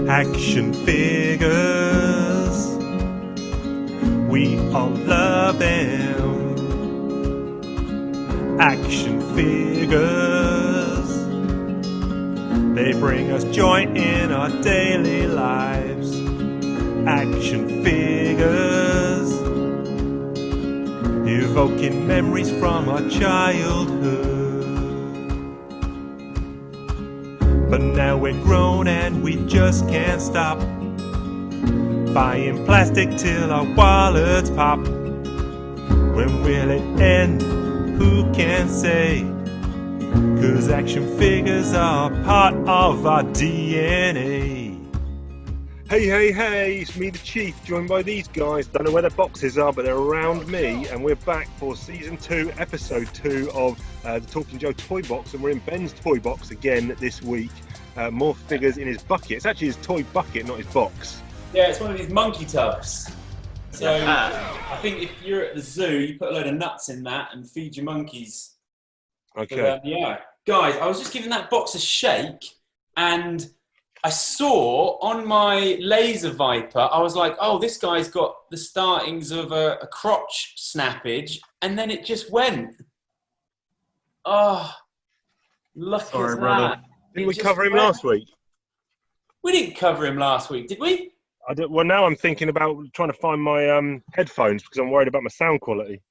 Action figures, we all love them. Action figures, they bring us joy in our daily lives. Action figures, evoking memories from our childhood. But now we're grown and we just can't stop buying plastic till our wallets pop. When will it end? Who can say? 'Cause action figures are part of our DNA. Hey, it's me, the Chief, joined by these guys. Don't know where the boxes are, but they're around me, and we're back for Season 2, Episode 2 of the Talking Joe Toy Box, and we're in Ben's toy box again this week. More figures in his bucket. It's actually his toy bucket, not his box. Yeah, it's one of these monkey tubs. So I think if you're at the zoo, you put a load of nuts in that and feed your monkeys. Okay. But, yeah. Guys, I was just giving that box a shake, and I saw on my laser viper, I was like, oh, this guy's got the startings of a crotch snappage, and then it just went. Oh, look at that. Brother. Didn't we cover him last week? We didn't cover him last week, did we? Well, now I'm thinking about trying to find my headphones because I'm worried about my sound quality.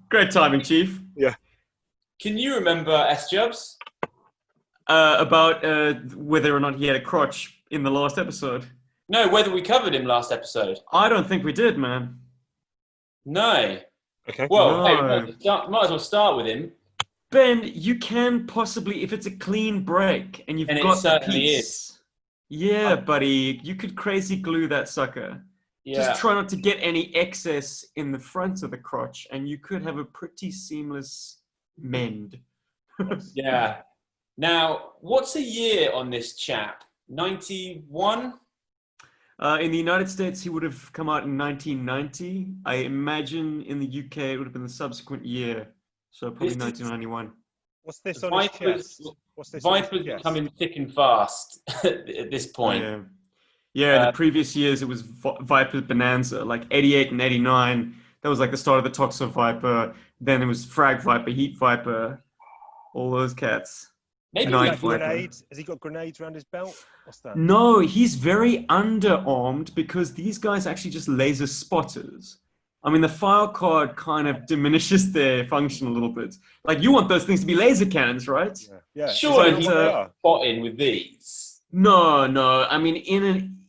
Great timing, Chief. Yeah. Can you remember S-Jubs? About whether or not he had a crotch in the last episode. No, whether we covered him last episode. I don't think we did, man. No. Okay. Well, No. hey, might as well start with him. Ben, you can possibly, if it's a clean break and you've And it got the certainly piece. Yeah, buddy, you could crazy glue that sucker. Yeah. Just try not to get any excess in the front of the crotch, and you could have a pretty seamless mend. Yeah. Now, what's a year on this chap? 91? In the United States, he would have come out in 1990. I imagine in the UK, it would have been the subsequent year. So probably 1991. What's this on his chest? What's this? Vipers becoming thick and fast at this point. Yeah, the previous years, it was Viper Bonanza, like 88 and 89. That was like the start of the Toxo Viper. Then it was Frag Viper, Heat Viper, all those cats. Maybe Has Night Viper. he got grenades around his belt? What's that? No, he's very underarmed because these guys are actually just laser spotters. I mean, the file card kind of diminishes their function a little bit. Like, you want those things to be laser cannons, right? Yeah. Surely Is he's that what they are? spotting with these. No. I mean,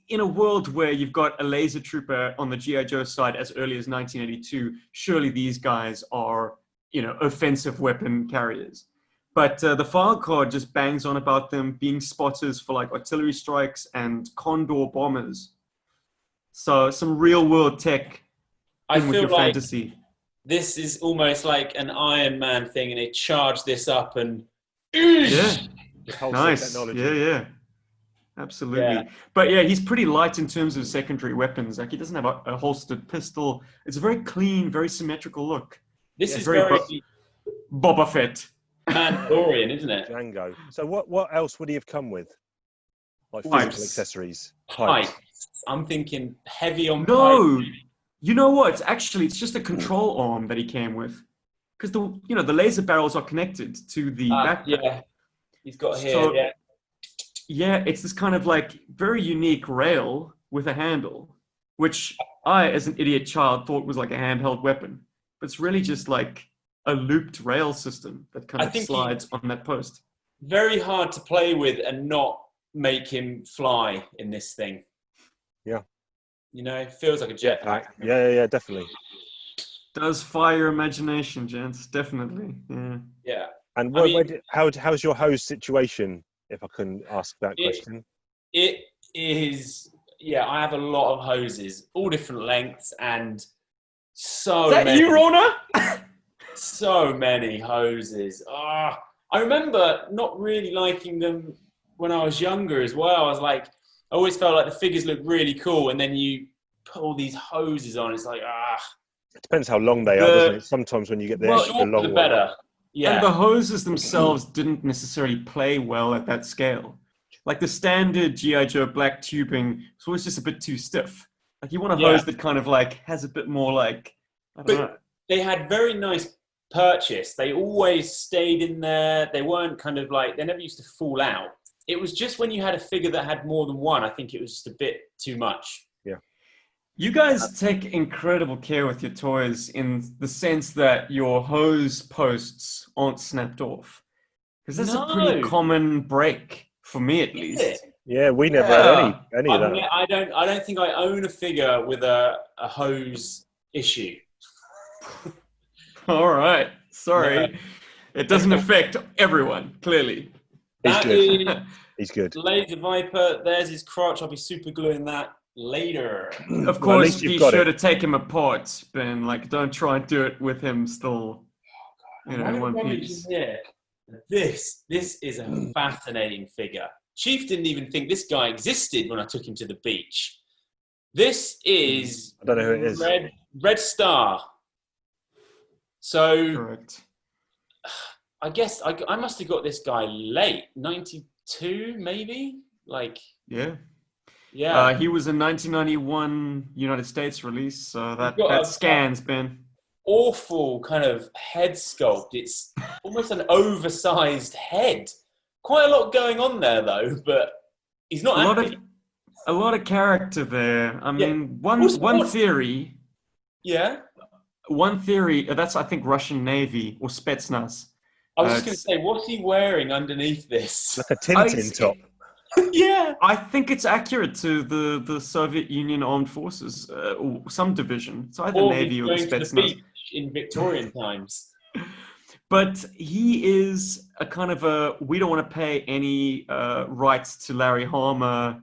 in a world where you've got a laser trooper on the G.I. Joe side as early as 1982, surely these guys are, offensive weapon carriers. But the file card just bangs on about them being spotters for like artillery strikes and Condor bombers. So some real world tech I in with feel your like fantasy. this is almost like an Iron Man thing, and they charge this up and... Yeah, The whole nice. technology. Yeah. Absolutely. Yeah. But yeah, he's pretty light in terms of secondary weapons. Like, he doesn't have a holstered pistol. It's a very clean, very symmetrical look. This is very very Boba Fett. Mandalorian, isn't it? Django. So what else would he have come with? Like Pipes. physical accessories. Pipes. I'm thinking heavy on No. pipes. You know what? It's just a control arm that he came with. Because the laser barrels are connected to the backpack. Yeah, he's got here, So- yeah. Yeah, it's this kind of like very unique rail with a handle, which I, as an idiot child, thought was like a handheld weapon. But it's really just like a looped rail system that kind I of think slides on that post. Very hard to play with and not make him fly in this thing. Yeah. It feels like a jetpack. Yeah, definitely. Does fire your imagination, gents. Definitely. Yeah. Yeah. And how's your hose situation, if I can ask that question? It is, I have a lot of hoses, all different lengths, and so Is that many. you, Rona? So many hoses. I remember not really liking them when I was younger as well. I was like, I always felt like the figures looked really cool, and then you put all these hoses on. It's like, It depends how long they are, doesn't it? Sometimes when you get the extra shorter long the one. better. Yeah. And the hoses themselves didn't necessarily play well at that scale. Like the standard GI Joe black tubing is always just a bit too stiff. Like you want a Yeah. hose that kind of like has a bit more like, I don't know. But they had very nice purchase. They always stayed in there. They weren't kind of like, they never used to fall out. It was just when you had a figure that had more than one, I think it was just a bit too much. You guys take incredible care with your toys in the sense that your hose posts aren't snapped off. Because that's a pretty No. common break, for me at Is least. it? Yeah, we never had any of that. I don't think I own a figure with a hose issue. All right. Sorry. No. It doesn't affect everyone, clearly. He's That good. is He's good. Laser Viper. There's his crotch. I'll be super gluing that later. Of Well, at course, least you've be got sure it. to take him apart, Ben. Like, don't try and do it with him still, in one piece. Yeah. This is a fascinating figure. Chief didn't even think this guy existed when I took him to the beach. This is I don't know who it is. Red Star. So Correct. I guess I must have got this guy late, 92 maybe. Like Yeah. yeah, He was a 1991 United States release, so got that a- scans, Ben. awful kind of head sculpt. It's almost an oversized head. Quite a lot going on there though, but he's not happy. A lot of character there. I mean, Also, one what- theory. Yeah. One theory. That's I think Russian Navy or Spetsnaz. I was just going to It's- say, what's he wearing underneath this? Like a Tintin top. Yeah. I think it's accurate to the Soviet Union Armed Forces, or some division. It's either Or Navy he's or the going to the Spetsnaz. beach in Victorian times. But he is a kind of a we don't want to pay any rights to Larry Hama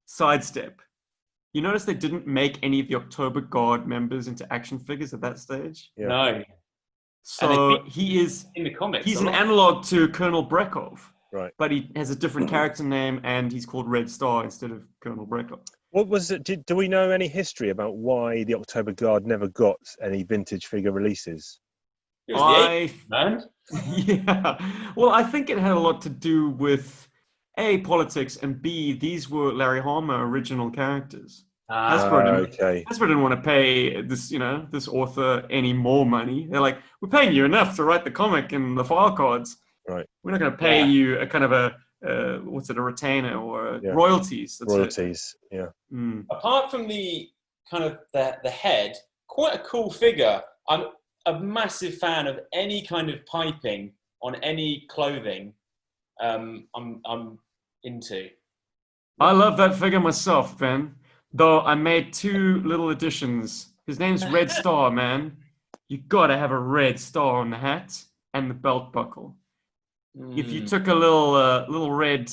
sidestep. You notice they didn't make any of the October Guard members into action figures at that stage. Yeah. No. So he is In the comics. he's a an lot. analog to Colonel Brekov. Right. But he has a different character name and he's called Red Star instead of Colonel Brekov. What was it? Do we know any history about why the October Guard never got any vintage figure releases? It was the 80s, man. Yeah. Well, I think it had a lot to do with A, politics, and B, these were Larry Hama original characters. Okay. Hasbro didn't want to pay this author any more money. They're like, we're paying you enough to write the comic and the file cards. Right. We're not going to pay you a kind of a retainer or Yeah. royalties. That's Royalties. Yeah. It. Mm. Apart from the kind of the head, quite a cool figure. I'm a massive fan of any kind of piping on any clothing. I'm into. I love that figure myself, Ben. Though I made two little additions. His name's Red Star, man. You gotta have a red star on the hat and the belt buckle. If you took a little red,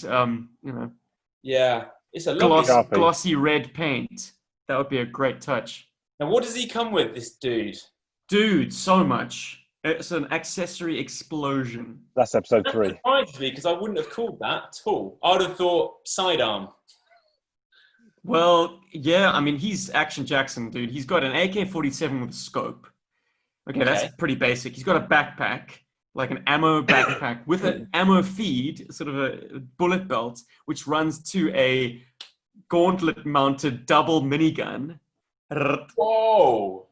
Yeah, it's a lovely. glossy red paint, that would be a great touch. Now, what does he come with, this dude? Dude, so much. It's an accessory explosion. That's episode That 3. surprised me because I wouldn't have called that at all. I would have thought sidearm. Well, yeah, I mean, he's Action Jackson, dude. He's got an AK-47 with a scope. Okay, that's pretty basic. He's got a backpack, like an ammo backpack with an ammo feed, sort of a bullet belt, which runs to a gauntlet-mounted double minigun. Whoa!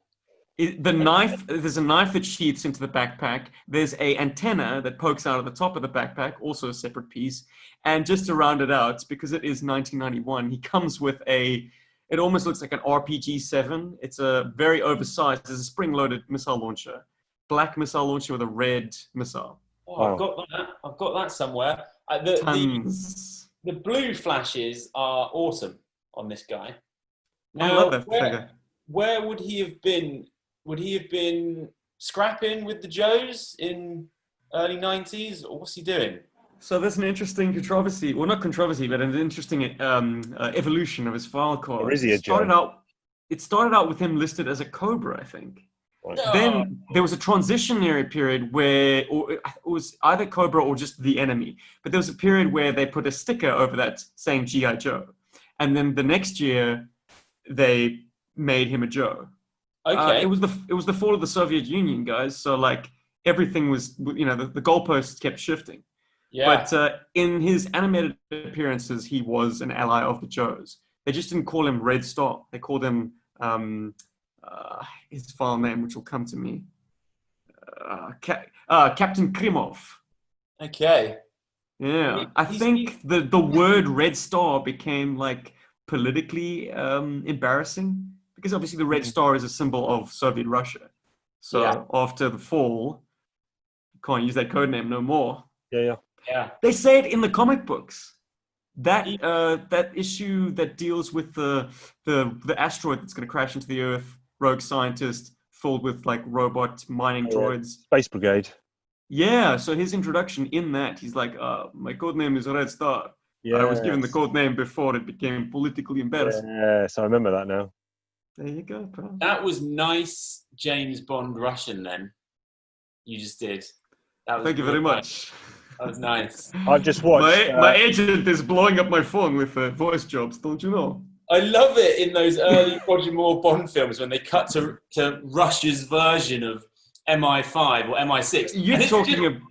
The knife, there's a knife that sheaths into the backpack. There's a antenna that pokes out of the top of the backpack, also a separate piece. And just to round it out, because it is 1991, he comes with it almost looks like an RPG-7. It's a very oversized, there's a spring-loaded missile launcher. Black missile launcher with a red missile. Oh, Wow. I've got that somewhere. Tons. The blue flashes are awesome on this guy. I love that figure. Where would he have been? Would he have been scrapping with the Joes in early 90s? Or what's he doing? So there's an interesting controversy, well, not controversy, but an interesting evolution of his file card. Or is he a It started out with him listed as a Cobra, I think. Right. Then there was a transitionary period where it was either Cobra or just the enemy. But there was a period where they put a sticker over that saying G.I. Joe. And then the next year, they made him a Joe. Okay. It was the fall of the Soviet Union, guys. So like everything was, the goalposts kept shifting. Yeah. But in his animated appearances, he was an ally of the Joes. They just didn't call him Red Star. They called him his file name, which will come to me. Captain Krimov. Okay. Yeah, I think the word Red Star became like politically embarrassing because obviously the Red Star is a symbol of Soviet Russia. So after the fall, you can't use that code name no more. Yeah. They say it in the comic books. That that issue that deals with the asteroid that's going to crash into the Earth, rogue scientist filled with like robot mining droids. Space Brigade. Yeah, so his introduction in that, he's like, my code name is Red Star. Yeah. I was given the code name before it became politically embarrassing. Yes, I remember that now. There you go, pal. That was nice James Bond Russian then. You just did. That was Thank you very really much. That was nice. I've just watched... My agent is blowing up my phone with voice jobs, don't you know? I love it in those early Roger Moore Bond films when they cut to Russia's version of MI5 or MI6.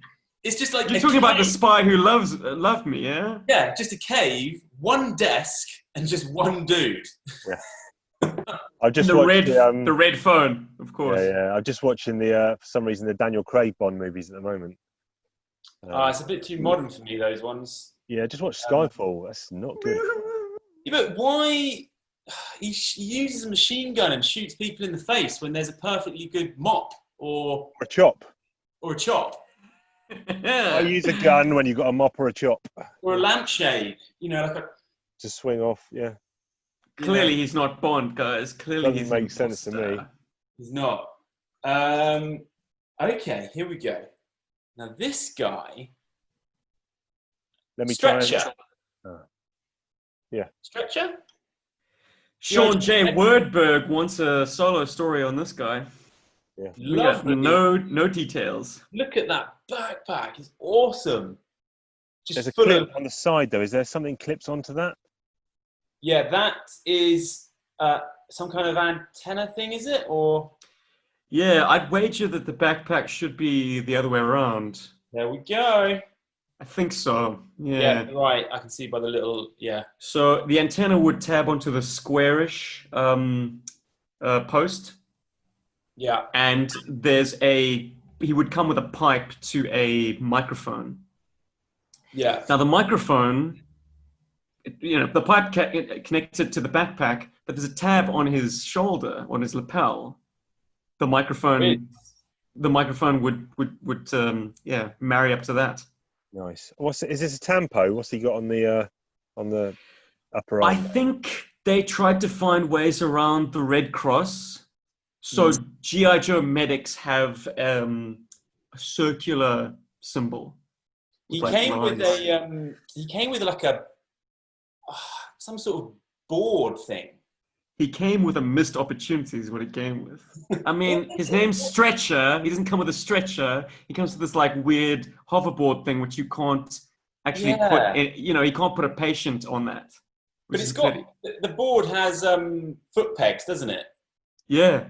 It's just like you're talking about the spy who loved me, yeah? Yeah, just a cave, one desk, and just one dude. Yeah. I've just the watched the red phone, of course. Yeah. I'm just watching for some reason, the Daniel Craig Bond movies at the moment. It's a bit too modern for me, those ones. Yeah, just watch Skyfall. That's not good. Yeah, but why? He uses a machine gun and shoots people in the face when there's a perfectly good mop or a chop. Or a chop. I use a gun when you've got a mop or a chop. Or a lampshade, like a... To swing off, yeah. Clearly he's not Bond, guys. Clearly Doesn't make sense to me. He's not. Okay, here we go. Now this guy... Let me Stretcher. Yeah. Stretcher? Sean J. Wordberg wants a solo story on this guy. Yeah. Lovely. No details. Look at that backpack. It's awesome. There's a clip on the side, though. Is there something clips onto that? Yeah, that is some kind of antenna thing, is it? Or... Yeah, I'd wager that the backpack should be the other way around. There we go. I think so. Yeah. Right. I can see by the little, So the antenna would tab onto the squarish post. Yeah. And he would come with a pipe to a microphone. Yeah. Now the microphone, the pipe connected to the backpack, but there's a tab on his shoulder, on his lapel. The microphone would marry up to that. Nice. Is this a tampo? What's he got on the upper arm? I think they tried to find ways around the Red Cross. So G.I. Joe medics have a circular symbol. He came with like a some sort of board thing. He came with a missed opportunity is what he came with. I mean, his name's Stretcher. He doesn't come with a stretcher. He comes with this like weird hoverboard thing, which you can't actually put in, you can't put a patient on that. But it's got, the board has foot pegs, doesn't it? Yeah.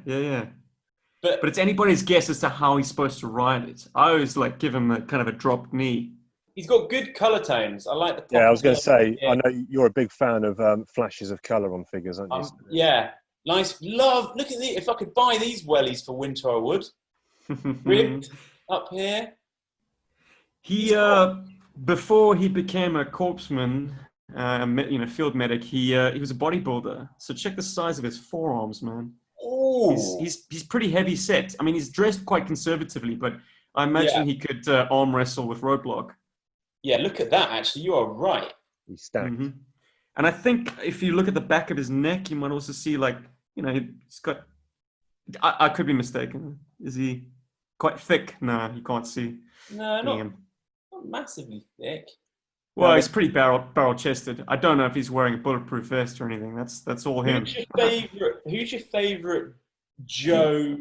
But it's anybody's guess as to how he's supposed to ride it. I always give him a kind of a dropped knee. He's got good colour tones. I like the pop. Yeah, I was going to say, I know you're a big fan of flashes of colour on figures, aren't you? Yeah. Nice. Look at these. If I could buy these wellies for winter, I would. Ribbed up here. He, before he became a corpsman, field medic, he was a bodybuilder. So check the size of his forearms, man. Oh. He's pretty heavy set. I mean, he's dressed quite conservatively, but I imagine he could arm wrestle with Roadblock. Yeah, look at that, actually. You are right. He's stacked. Mm-hmm. And I think if you look at the back of his neck, you might also see, he's got... I could be mistaken. Is he quite thick? No, you can't see. No, not massively thick. Well, he's pretty barrel-chested. I don't know if he's wearing a bulletproof vest or anything. That's all him. Who's your favourite Joe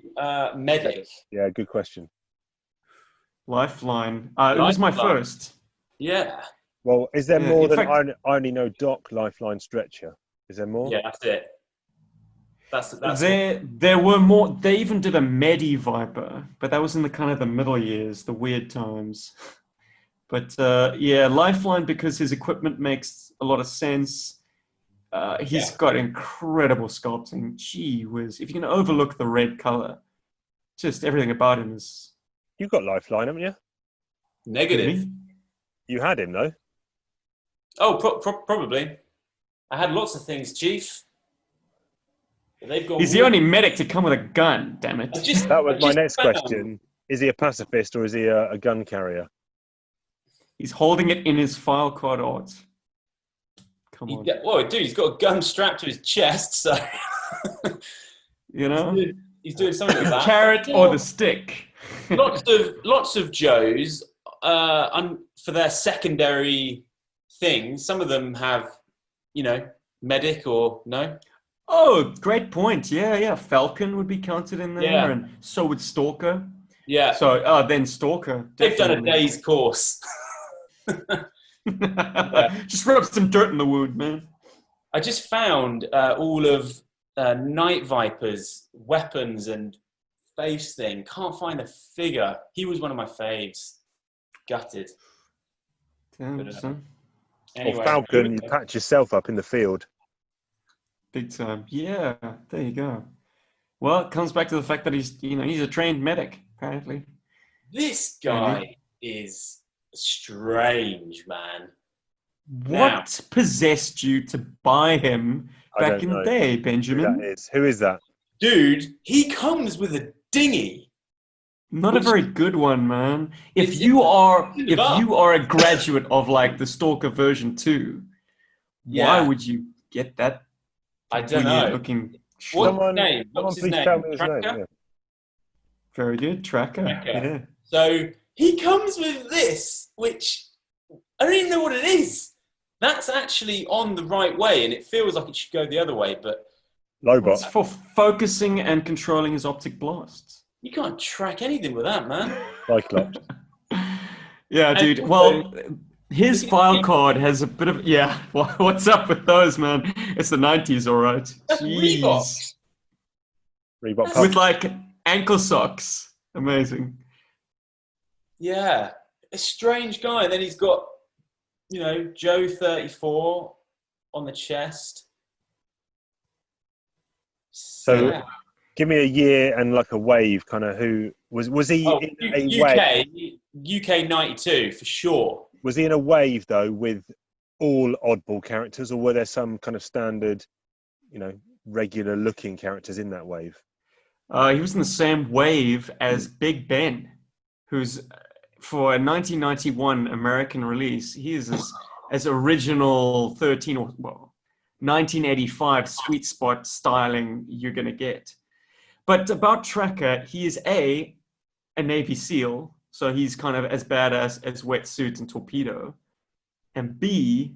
medic? Yeah, good question. Lifeline. It was my first. Yeah. Well, is there more than I only know Doc, Lifeline, Stretcher? Is there more? Yeah, that's it. That's there were more. They even did a Medi Viper, but that was in the kind of the middle years, the weird times. But yeah, Lifeline, because his equipment makes a lot of sense. He's got incredible sculpting. Gee whiz. If you can overlook the red color, just everything about him is... You've got Lifeline, haven't you? Negative. You had him, though. Oh, probably. I had lots of things, Chief. But they've gone. He's the only medic to come with a gun, damn it. That was my next question. Is he a pacifist or is he a gun carrier? He's holding it in his file card art. Come on. Whoa, dude, he's got a gun strapped to his chest, so... You know? He's doing something with that. Carrot or the stick. lots of Joes for their secondary things. Some of them have, medic or no. Oh, great point. Yeah. Falcon would be counted in there, and so would Stalker. Yeah. So then Stalker. They've done a day's course. Just rub some dirt in the wound, man. I just found all of Night Viper's weapons and face thing. Can't find a figure. He was one of my faves. Gutted. Damn, son. Anyway, or Falcon, you patch yourself up in the field. Big time. Yeah, there you go. Well, it comes back to the fact that he's a trained medic, apparently. This guy is strange, man. What possessed you to buy him back in the day, Benjamin? Who is that? Dude, he comes with a dinghy. Not a very good one, man. If you are a graduate of like the Stalker version 2, why would you get that? I don't know. Looking What's his name? What's his name? Tell me his name. Yeah. Very good, Tracker. Yeah. So he comes with this, which I don't even know what it is. That's actually on the right way, and it feels like it should go the other way, but... Lobot. It's for focusing and controlling his optic blasts. You can't track anything with that, man. Cyclops. Yeah, dude. Well, his file card has a bit of... Yeah, what's up with those, man? It's the 90s, all right. That's Reebok. Reebok. With, like, ankle socks. Amazing. Yeah. A strange guy. And then he's got... Joe 34 on the chest. So, give me a year and like a wave. Kind of who was he in a wave? UK 92 for sure. Was he in a wave though with all oddball characters, or were there some kind of standard, regular looking characters in that wave? He was in the same wave as Big Ben, who's. For a 1991 American release, he is as original 1985 sweet spot styling you're going to get. But about Tracker, he is a Navy SEAL, so he's kind of as badass as Wetsuit and Torpedo. And B,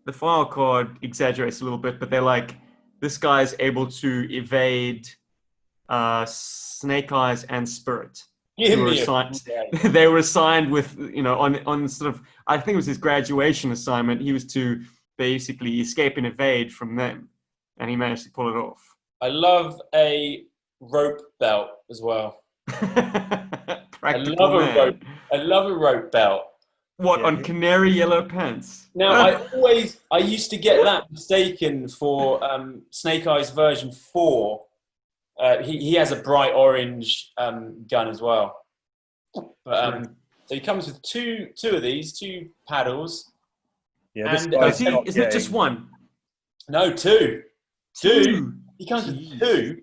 the file card exaggerates a little bit, but they're like, this guy's able to evade Snake Eyes and Spirit. They were assigned with, on sort of, I think it was his graduation assignment. He was to basically escape and evade from them, and he managed to pull it off. I love a rope belt as well. I love a rope belt. What, on canary yellow pants? Now, I used to get that mistaken for Snake Eyes version 4. He has a bright orange gun as well. But so he comes with two of these, 2 paddles. Yeah, this isn't it just one? No, 2. 2. He comes with 2.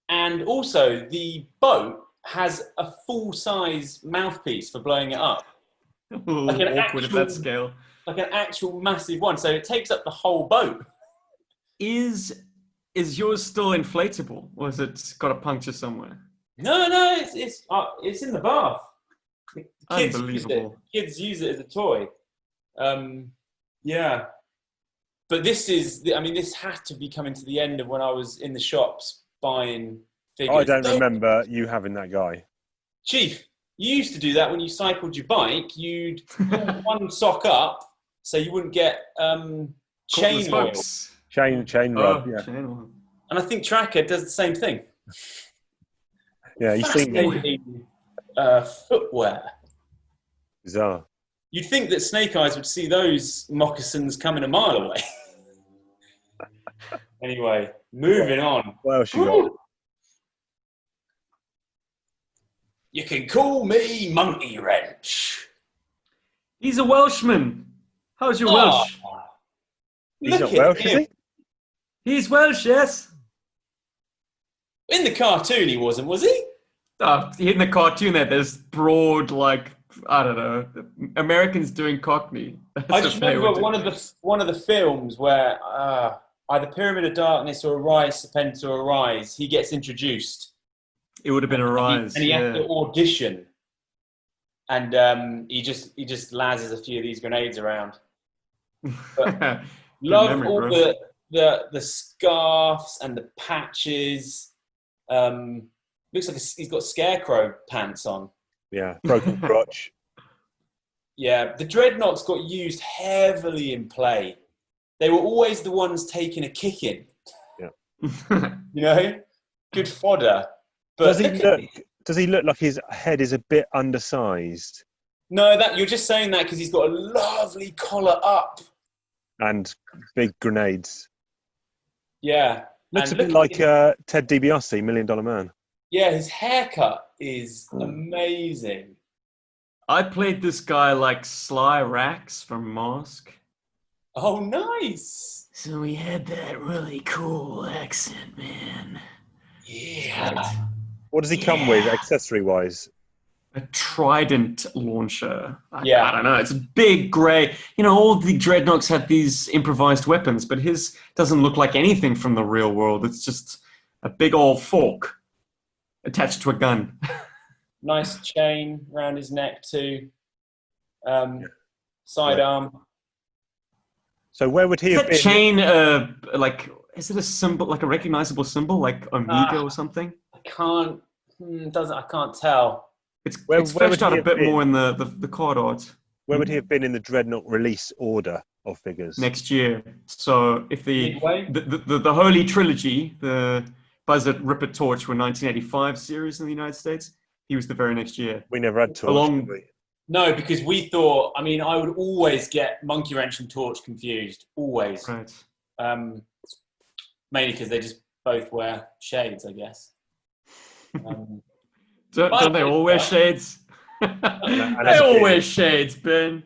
And also the boat has a full-size mouthpiece for blowing it up. Like an awkward at that scale. Like an actual massive one. So it takes up the whole boat. Is yours still inflatable, or has it got a puncture somewhere? No, it's in the bath. Unbelievable. Kids use it as a toy. Yeah. But this had to be coming to the end of when I was in the shops buying figures. I don't remember you having that guy. Chief, you used to do that when you cycled your bike. You'd pull one sock up so you wouldn't get chain oil. Chain rod, yeah. Chain oil. And I think Tracker does the same thing. Yeah, you see footwear. Bizarre. You'd think that Snake Eyes would see those moccasins coming a mile away. Anyway, moving on. What else you got? You can call me Monkey Wrench. He's a Welshman. How's your Welsh? He's Look not at Welsh, is him. he? He's Welsh, yes. In the cartoon, he wasn't, was he? In the cartoon there's broad, like, I don't know, Americans doing Cockney. That's I just what they remember would do. one of the films where either Pyramid of Darkness or Arise, Serpent or Arise, he gets introduced. It would have been a rise. And he had to audition. And he just lazzes a few of these grenades around. But love memory, all bro. the scarves and the patches. Looks like he's got scarecrow pants on. Yeah, broken crotch. Yeah, the dreadnoughts got used heavily in play. They were always the ones taking a kicking. Yeah. You know, good fodder. But Does he look like his head is a bit undersized no, that you're just saying that because he's got a lovely collar up. and big grenades? Yeah, Looks and a bit look like at Ted DiBiase, $1 Million Man. yeah, his haircut is amazing. I played this guy like Sly Rax from Mask. Oh, nice. So he had that really cool accent, man. Yeah. What does he come with, accessory-wise? A trident launcher. Yeah. I don't know. It's a big grey. You know, all the dreadnoughts have these improvised weapons, but his doesn't look like anything from the real world. It's just a big old fork attached to a gun. Nice chain around his neck too. Sidearm. So where would he Is have that been? chain, is it a symbol, like a recognizable symbol, like Omega or something? I can't tell. It's Where fleshed would out he a have bit been? more in the card art. Where would he have been in the Dreadnought release order of figures? Next year. So if Midway? the Holy Trilogy, the Buzzard, Ripper, Torch were 1985 series in the United States, he was the very next year. We never had Torch, Along- did we? No, because we thought. I mean, I would always get Monkey Wrench and Torch confused. Always. Right. Mainly because they just both wear shades, I guess. Don't they all wear shades? and They as a all kid- wear shades, Ben.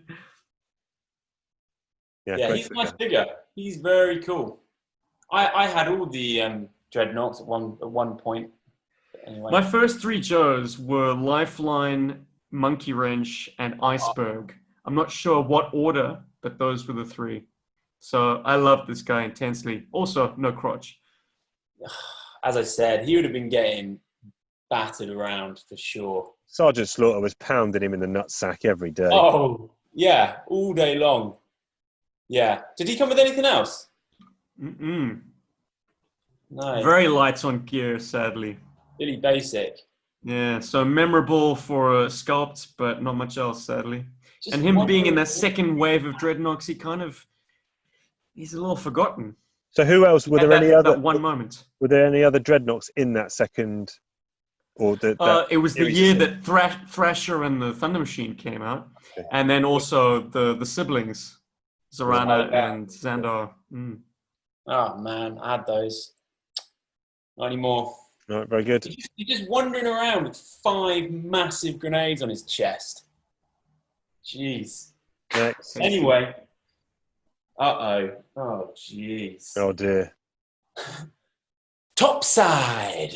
Yeah, great he's a nice figure. figure. He's very cool. I had all the dreadnoughts at one point. But anyway, My first three Joes were Lifeline, Monkey Wrench, and Iceberg. I'm not sure what order, but those were the three. So I love this guy intensely. Also, no crotch. as I said, he would have been getting battered around for sure. Sergeant Slaughter was pounding him in the nutsack every day. Oh, yeah, all day long. Yeah. Did he come with anything else? Mm-mm. No. Very light on gear, sadly. Really basic. Yeah, so memorable for a sculpt, but not much else, sadly. Just And him being in wondering- that second wave of dreadnoughts, he's a little forgotten. So who else? Were there At any that other? one moment? Were there any other dreadnoughts in that second? Or It was the series year of- that Thrasher and the Thunder Machine came out, Okay. and then also the siblings, Zorana Oh, yeah. and Xandar. Mm. Oh, man, I had those. Not anymore. Right, very good. He's just wandering around with 5 massive grenades on his chest. Jeez. Next. Anyway. Uh-oh. Oh, jeez. Oh dear. Topside.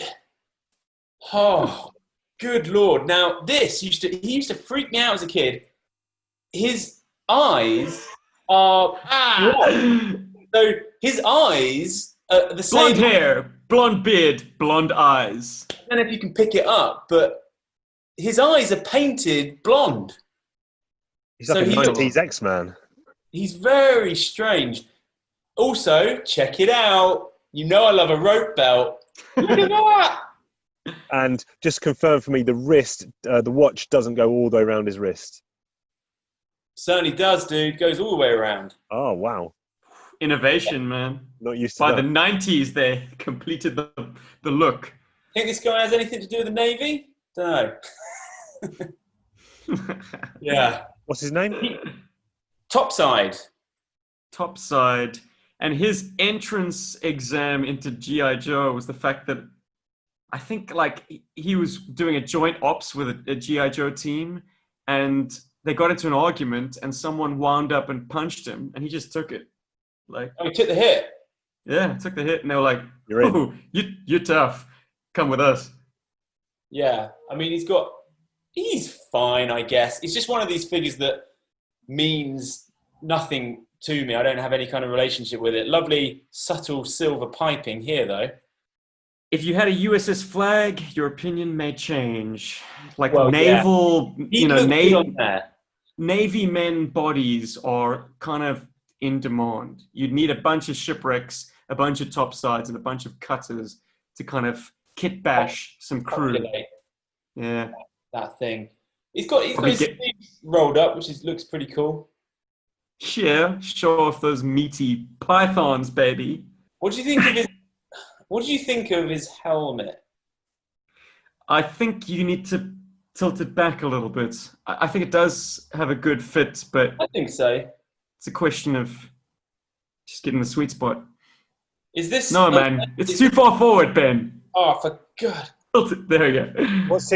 Oh, good lord. Now, he used to freak me out as a kid. His eyes are blonde. So his eyes are the same. Blonde hair, blonde beard, blonde eyes. I don't know if you can pick it up, but his eyes are painted blonde. He's like So a he- 90s X-Man. He's very strange. Also, check it out. You know I love a rope belt. Look at that. And just confirm for me, the wrist, the watch doesn't go all the way around his wrist. Certainly does, dude. Goes all the way around. Oh, wow. Innovation, man. Not used to By that. the 90s, they completed the look. Think this guy has anything to do with the Navy? Don't know. Yeah. What's his name? Topside. Topside. And his entrance exam into G.I. Joe was the fact that I think like he was doing a joint ops with a G.I. Joe team, and they got into an argument and someone wound up and punched him and he just took it. Like, Oh, he took the hit. yeah, took the hit and they were like, You're in. oh, you're tough. Come with us. Yeah. I mean, he's fine, I guess. It's just one of these figures that means nothing to me. I don't have any kind of relationship with it. Lovely, subtle silver piping here, though. If you had a USS flag, your opinion may change. Like Well, naval, He looked good on there. Navy men bodies are kind of in demand. You'd need a bunch of shipwrecks, a bunch of topsides, and a bunch of cutters to kind of kit bash some crew. Populate Yeah. that thing. He's got his Probably sleeves rolled up, which looks pretty cool. Yeah, show off those meaty pythons, baby. What do you think of his? What do you think of his helmet? I think you need to tilt it back a little bit. I think it does have a good fit, but I think so. it's a question of just getting the sweet spot. Is this? No, man, it's too far forward, Ben. Oh, for God! Tilt it. There we go. What's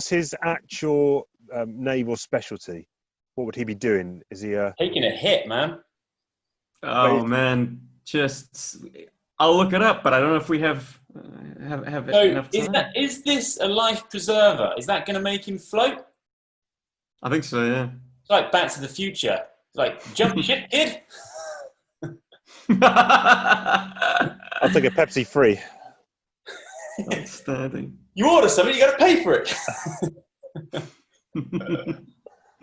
his actual naval specialty? What would he be doing? Is he Taking a hit, man. Oh man, just I'll look it up, but I don't know if we have So enough time. is this a life preserver? Is that going to make him float? I think so. Yeah. It's like Back to the Future. It's like jump ship, kid. I'll take a Pepsi free. Outstanding. You order something, you got to pay for it.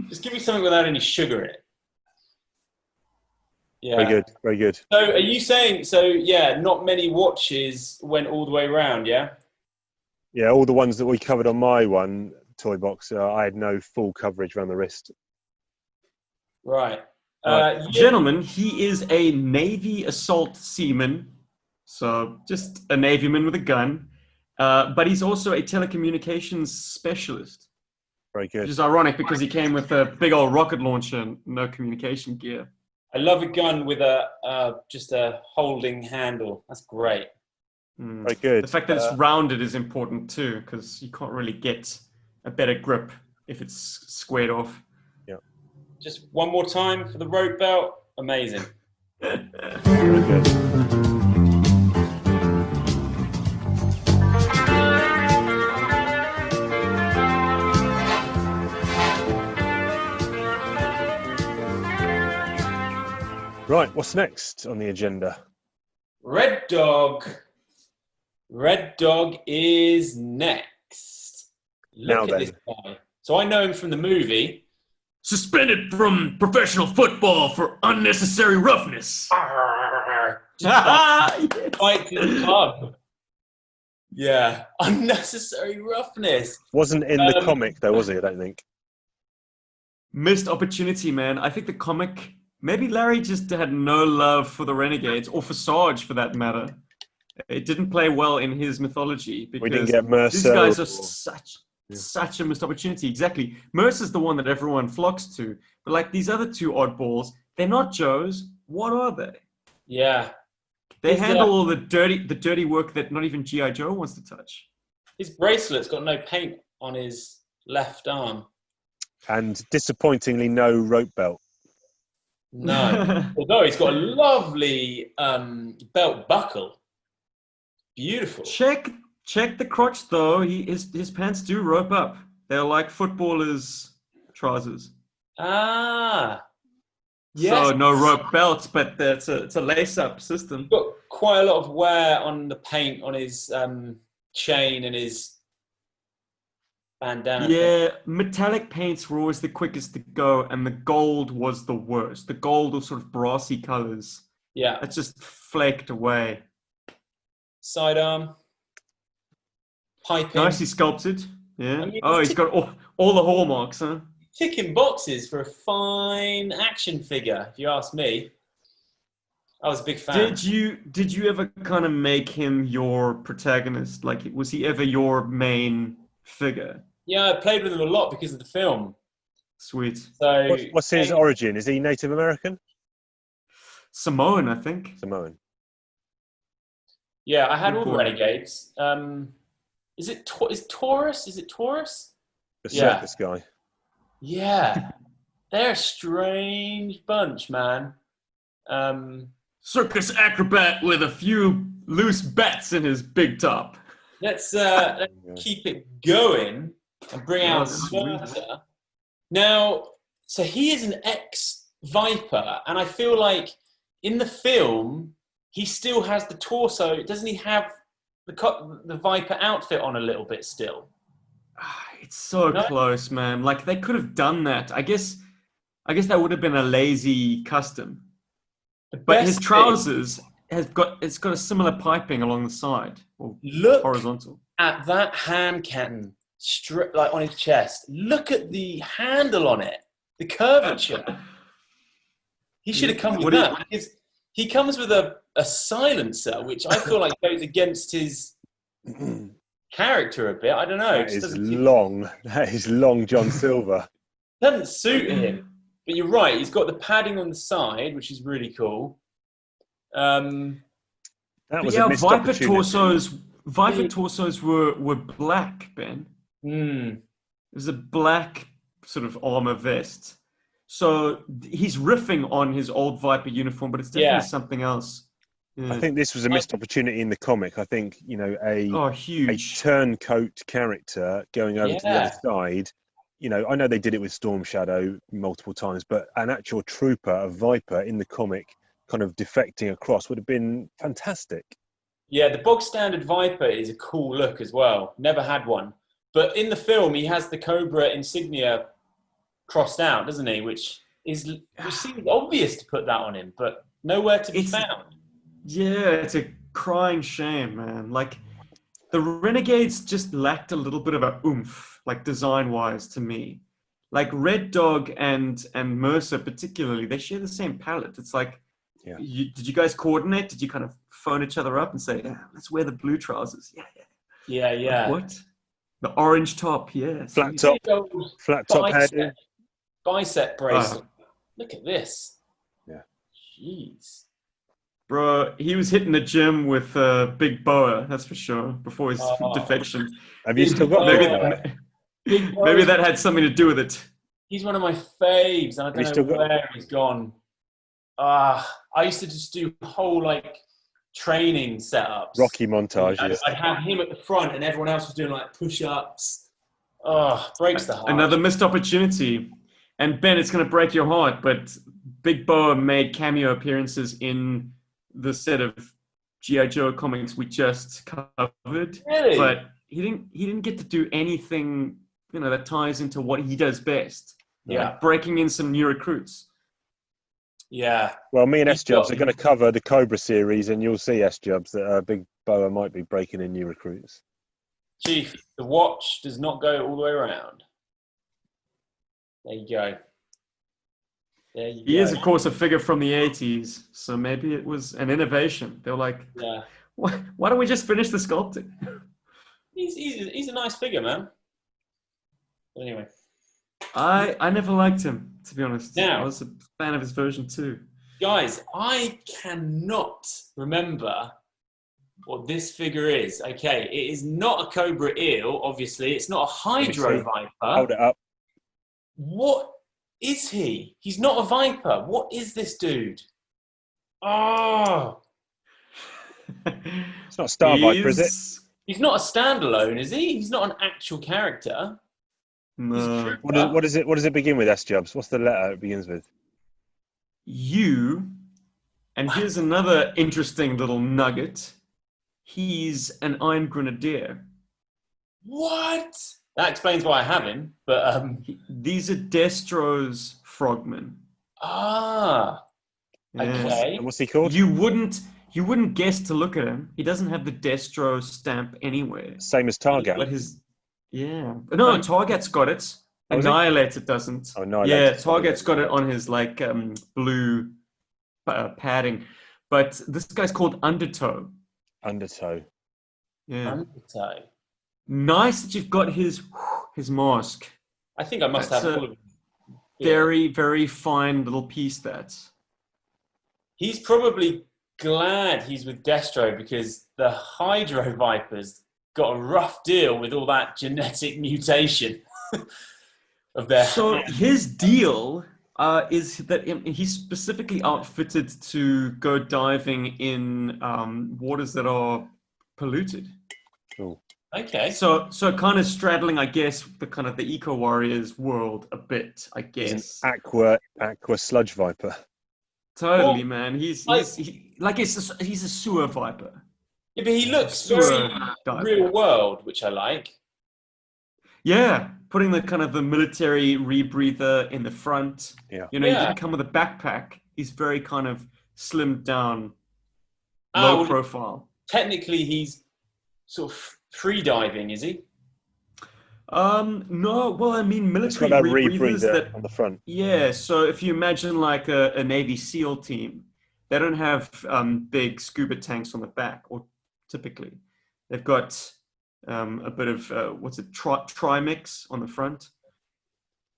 Just give me something without any sugar in it. Yeah. Very good. Very good. So are you saying, yeah, not many watches went all the way around, yeah? Yeah, all the ones that we covered on my one toy box, I had no full coverage around the wrist. Right. Yeah. Gentlemen, he is a Navy assault seaman, so just a Navyman with a gun, but he's also a telecommunications specialist. Very good. Which is ironic because he came with a big old rocket launcher and no communication gear. I love a gun with just a holding handle. That's great. Very good. The fact that it's rounded is important too, because you can't really get a better grip if it's squared off. Yeah. Just one more time for the rope belt. Amazing. Very good. Right, what's next on the agenda? Red Dog. Red Dog is next. Look at this guy. So I know him from the movie. Suspended from professional football for unnecessary roughness. Just fight in the pub. Yeah, unnecessary roughness. Wasn't in the comic though, was he? I don't think. Missed opportunity, man. I think the comic, maybe Larry just had no love for the Renegades, or for Sarge for that matter. It didn't play well in his mythology because We didn't get Mercer. these guys are such a missed opportunity. Exactly. Mercer's the one that everyone flocks to. But like these other two oddballs, they're not Joes. What are they? Yeah. They handle all the dirty work that not even G.I. Joe wants to touch. His bracelet's got no paint on his left arm. And disappointingly, no rope belt. No. Although he's got a lovely belt buckle. Beautiful. Check the crotch though. His pants do rope up. They're like footballers' trousers. Ah. Yes. So no rope belts, but it's a lace-up system. He's got quite a lot of wear on the paint on his chain and his bandana. Yeah, metallic paints were always the quickest to go, and the gold was the worst. The gold was sort of brassy colors. Yeah. It just flaked away. Sidearm. Piping. Nicely sculpted. Yeah. I mean, he's got all the hallmarks, huh? Ticking boxes for a fine action figure, if you ask me. I was a big fan. Did you ever kind of make him your protagonist? Like, was he ever your main figure? Yeah, I played with him a lot because of the film. Sweet. So What's his origin? Is he Native American? Samoan, I think. Samoan. Yeah, I had Good all the boy. renegades. Is Taurus? Is it Taurus? The Yeah. circus guy. Yeah, they're a strange bunch, man. Circus acrobat with a few loose bats in his big top. Let's keep it going and bring out sweet. Murder. Now, so he is an ex-Viper, and I feel like in the film he still has the torso. Doesn't he have the Viper outfit on a little bit still? It's so No? close, man. Like they could have done that. I guess that would have been a lazy custom. But his trousers it's got a similar piping along the side, or Look horizontal. at that hand cannon, like on his chest. Look at the handle on it, the curvature. He should have come with that because he comes with a silencer, which I feel like goes against his character a bit. I don't know. That is long. That is long John Silver. Doesn't suit him. But you're right. He's got the padding on the side, which is really cool. That was a missed Viper opportunity. torsos were black, Ben. It was a black sort of armor vest. So he's riffing on his old Viper uniform, but it's definitely something else. Yeah. I think this was a missed opportunity in the comic. I think, a huge turncoat character going over to the other side. I know they did it with Storm Shadow multiple times, but an actual trooper, a Viper in the comic, kind of defecting across would have been fantastic. Yeah, the bog standard Viper is a cool look as well. Never had one. But in the film, he has the Cobra insignia crossed out, doesn't he? Which seems obvious to put that on him, but nowhere to be found. Yeah, it's a crying shame, man. Like, the Renegades just lacked a little bit of a oomph, like design-wise to me. Like Red Dog and Mercer particularly, they share the same palette. It's like, did you guys coordinate? Did you kind of phone each other up and say, let's wear the blue trousers? Yeah. Like, what? The orange top, yeah. Flat top head. Bicep bracelet. Look at this. Yeah. Jeez. Bro, he was hitting the gym with Big Boa, that's for sure, before his defection. Have you still got maybe that had something to do with it. He's one of my faves, and I don't know where he's gone. I used to just do whole training setups. Rocky montages. I'd have him at the front, and everyone else was doing push-ups. Breaks the heart. Another missed opportunity. And Ben, it's going to break your heart, but Big Boa made cameo appearances in the set of G.I. Joe comics we just covered. Really? But he didn't get to do anything, that ties into what he does best. Yeah. Like breaking in some new recruits. Yeah. Well, me and S-Jubs are going to cover the Cobra series, and you'll see, S-Jubs, that Big Boa might be breaking in new recruits. Chief, the watch does not go all the way around. There you go. He is, of course, a figure from the 80s, so maybe it was an innovation. They were like, why don't we just finish the sculpting? He's a nice figure, man. Anyway. I never liked him, to be honest. Now, I was a fan of his version too. Guys, I cannot remember what this figure is. Okay, it is not a Cobra Eel, obviously. It's not a Hydro Viper. Hold it up. What is he? He's not a Viper. What is this dude? Oh. It's not Star Viper, is it? He's not a standalone, is he? He's not an actual character. No. What does it begin with, S-Jubs? What's the letter it begins with? U. And here's another interesting little nugget. He's an Iron Grenadier. What? That explains why I have him, but these are Destro's frogmen. Ah, okay. And what's he called? You wouldn't guess to look at him. He doesn't have the Destro stamp anywhere. Same as Target. But no, Target's got it. Annihilator doesn't. Oh, Annihilator. Yeah, Target's got it on his blue padding. But this guy's called Undertow. Undertow. Yeah. Undertow. Nice that you've got his mask. I think I must have all of them. very, very fine little piece. He's probably glad he's with Destro because the Hydro Vipers got a rough deal with all that genetic mutation of their. So his deal is that he's specifically outfitted to go diving in waters that are polluted. Cool. Okay. So kind of straddling, I guess, the kind of the eco warriors world a bit, I guess. He's an aqua sludge viper. Totally, Well, man. He's a sewer viper. Yeah, but he looks Sewer very diver. real world, which I like. Yeah, putting the kind of the military rebreather in the front. Yeah. You know, Yeah. he didn't come with a backpack. He's very kind of slimmed down, Ah, low well, profile. Technically, he's sort of free diving, is he? No, well, I mean, It's military got that rebreathers rebreather on the front. yeah, so if you imagine like a Navy SEAL team, they don't have big scuba tanks on the back, or typically. They've got a bit of, trimix on the front.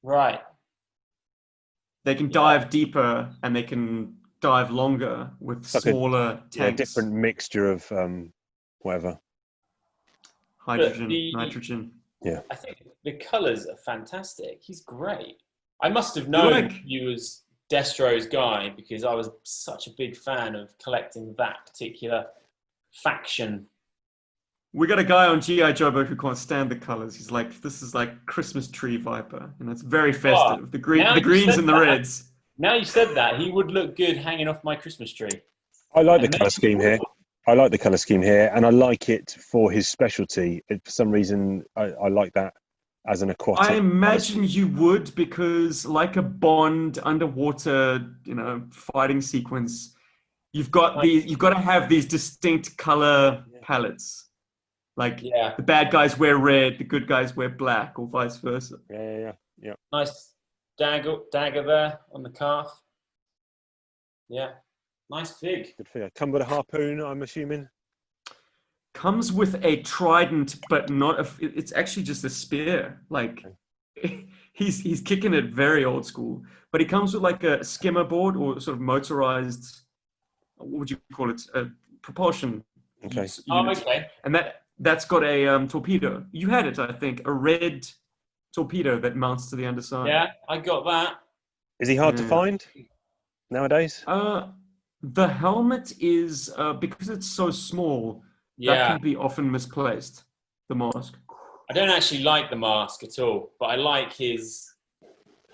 Right. They can dive deeper and they can dive longer with Like smaller tanks. Yeah, different mixture of whatever. Hydrogen, The- nitrogen. I think the colours are fantastic. He's great. I must have known you as Destro's guy because I was such a big fan of collecting that particular faction. We got a guy on G.I. Joe who can't stand the colors. He's like, this is like Christmas tree viper. And it's very festive. The now you greens said and the that. reds. Now you said that, he would look good hanging off my Christmas tree. I like the colour scheme here. I like the colour scheme here, and I like it for his specialty. For some reason, I like that as an aquatic. I imagine you would, because like a Bond underwater, fighting sequence, you've got to have these distinct color palettes. Like the bad guys wear red, the good guys wear black, or vice versa. Yeah. Nice dagger there on the calf. Yeah, nice fig. Good figure. Come with a harpoon, I'm assuming. Comes with a trident, but not it's actually just a spear. Like he's kicking it very old school. But he comes with like a skimmer board or sort of motorized, what would you call it? A propulsion. Okay. Unit. Okay. And that's got a torpedo. You had it, I think, a red torpedo that mounts to the underside. Yeah, I got that. Is he hard to find nowadays? The helmet is, because it's so small, that can be often misplaced, the mask. I don't actually like the mask at all, but I like his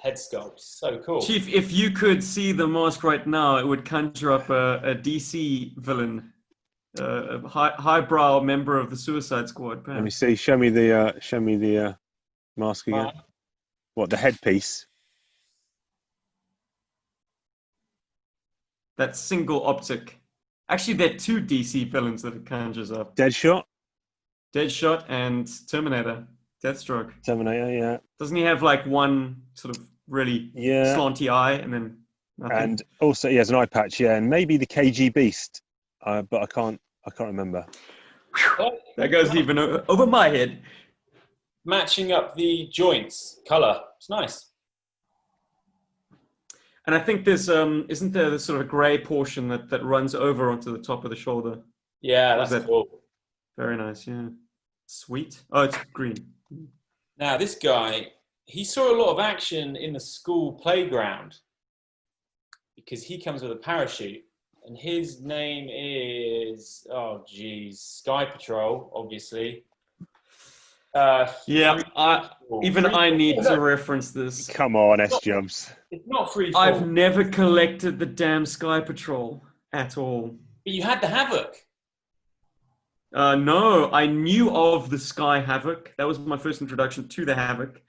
head sculpt. So cool. Chief, if you could see the mask right now, it would conjure up a DC villain, a highbrow member of the Suicide Squad. Let me see. Show me the mask again. What, the headpiece? That single optic. Actually, there are two DC villains that it conjures up. Deadshot and Terminator. Deathstroke. Terminator, yeah. Doesn't he have like one sort of really slanty eye and then nothing? And also he has an eye patch, and maybe the KG Beast, but I can't remember. That goes even over my head. Matching up the joints, color. It's nice. And I think there's isn't there this sort of grey portion that runs over onto the top of the shoulder? Yeah, that's cool. Very nice, yeah. Sweet. Oh, it's green. Now, this guy, he saw a lot of action in the school playground because he comes with a parachute. And his name is, Sky Patrol, obviously. I need to reference this. Come on, S-Jumps. It's not free fall. I've never collected the damn Sky Patrol at all. But you had the Havoc. No, I knew of the Sky Havoc. That was my first introduction to the Havoc.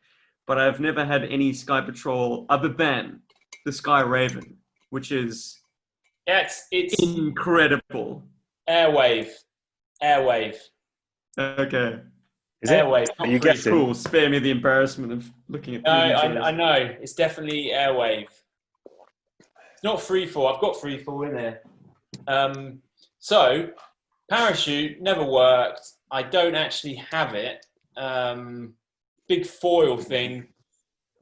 But I've never had any Sky Patrol other than the Sky Raven, which is it's incredible. Airwave. Okay. Is it? Airwave. Are you guessing? Cool. Spare me the embarrassment of looking at. No, I know. It's definitely Airwave. It's not freefall. I've got freefall in there. So parachute never worked. I don't actually have it. Big foil thing.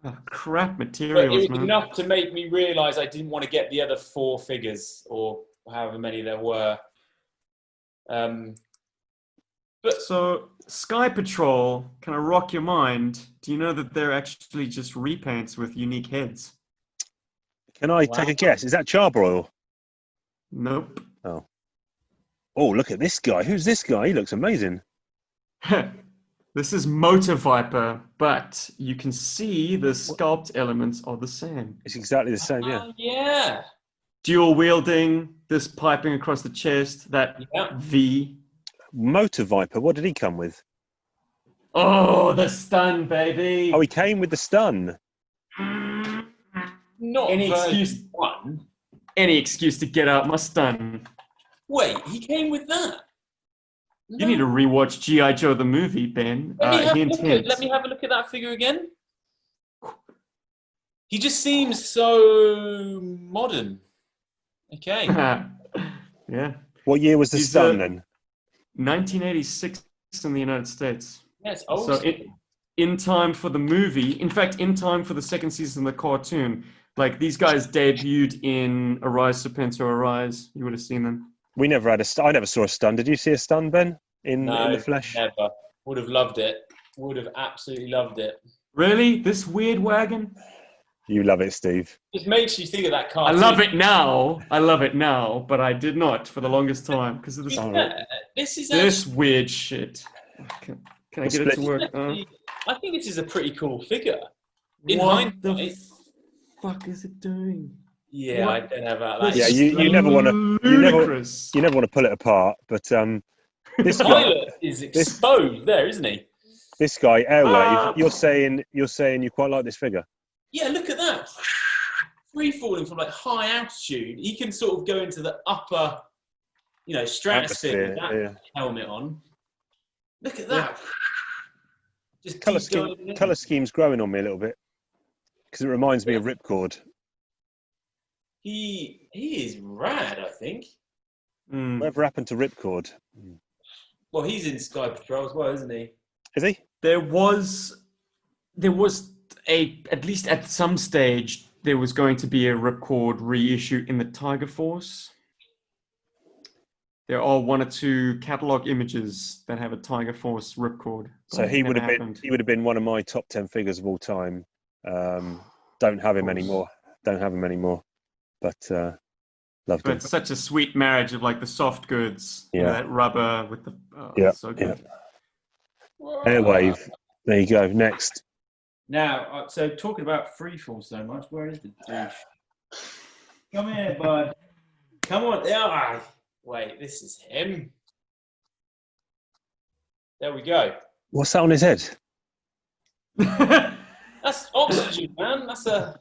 Oh, crap But it materials, was man. enough to make me realise I didn't want to get the other 4 figures, or however many there were. So, Sky Patrol, can I rock your mind? Do you know that they're actually just repaints with unique heads? Can I Wow. take a guess? Is that Charbroil? Nope. Oh. Oh, look at this guy. Who's this guy? He looks amazing. This is Motor Viper, but you can see the sculpt elements are the same. It's exactly the same, yeah. Yeah. Dual wielding, this piping across the chest, that Yeah. V. Motor Viper, what did he come with? Oh, the stun, baby. Oh, he came with the stun. Not Any version excuse- 1. Any excuse to get out my stun. Wait, he came with that? You need to rewatch G.I. Joe the movie, Ben. Let me, have Hint, a look hint. let me have a look at that figure again. He just seems so modern. Okay. Yeah. What year was the He's, stun then? 1986 in the United States. Yes. Oh, So in time for the movie, in fact, in time for the second season of the cartoon, like these guys debuted in Arise, Serpentor, Arise. You would have seen them. We never had a stun. I never saw a stun. Did you see a stun, Ben? In the flesh? never. Would have loved it. Would have absolutely loved it. Really? This weird wagon? You love it, Steve. Just makes you think of that I cartoon. love it now, but I did not for the longest time because of this, This is this weird shit. Can I get it to work? I think this is a pretty cool figure. In What the hindsight, fuck is it doing? yeah, what? I don't know about that. Yeah, you never want to. Ludicrous. You never want to pull it apart. But this The guy, pilot is exposed there, isn't he? this guy, Airwave. You're saying you quite like this figure. Yeah, look at that. Free falling from like high altitude. He can sort of go into the upper, stratosphere with that helmet on. Look at that. Just Color scheme's growing on me a little bit because it reminds me of Ripcord. He is rad, I think. Whatever happened to Ripcord? Well, he's in Sky Patrol as well, isn't he? Is he? There was at least at some stage there was going to be a Ripcord reissue in the Tiger Force. There are 1 or 2 catalog images that have a Tiger Force Ripcord. So he would have been one of my top 10 figures of all time. Don't have him anymore. But loved him. But such a sweet marriage of like the soft goods, Yeah. that rubber with the so good. Airwave. There you go. Next. Now, so talking about freefall so much, where is the douche? Come here, bud. Come on. Wait, this is him. There we go. What's that on his head? That's oxygen, man. That's a...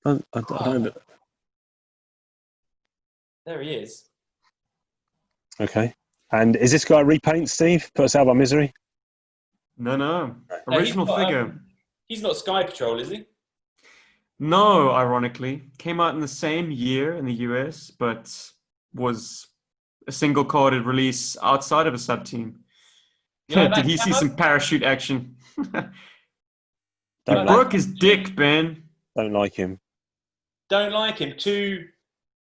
I don't. There he is. Okay. And is this guy a repaint, Steve? Put us out of our misery? No. Original figure. He's not Sky Patrol, is he? No, ironically. Came out in the same year in the US, but was a single carded release outside of a sub team. Did he see some parachute action? He broke his dick, Ben. Don't like him. Don't like him. Too,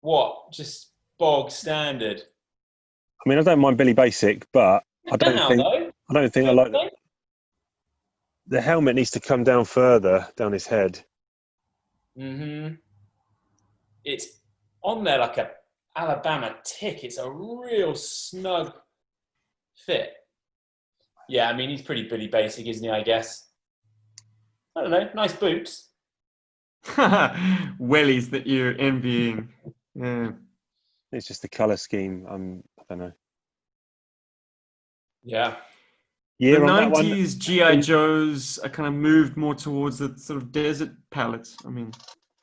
what? Just bog standard. I mean, I don't mind Billy Basic, but I don't think I like the helmet needs to come down further down his head. Mm-hmm. It's on there like a Alabama tick. It's a real snug fit. Yeah, I mean, he's pretty Billy Basic, isn't he, I guess? I don't know. Nice boots. Wellies that you're envying. Yeah. It's just the colour scheme. I don't know. Yeah. The 90s G.I. Joes are kind of moved more towards the sort of desert palette. I mean,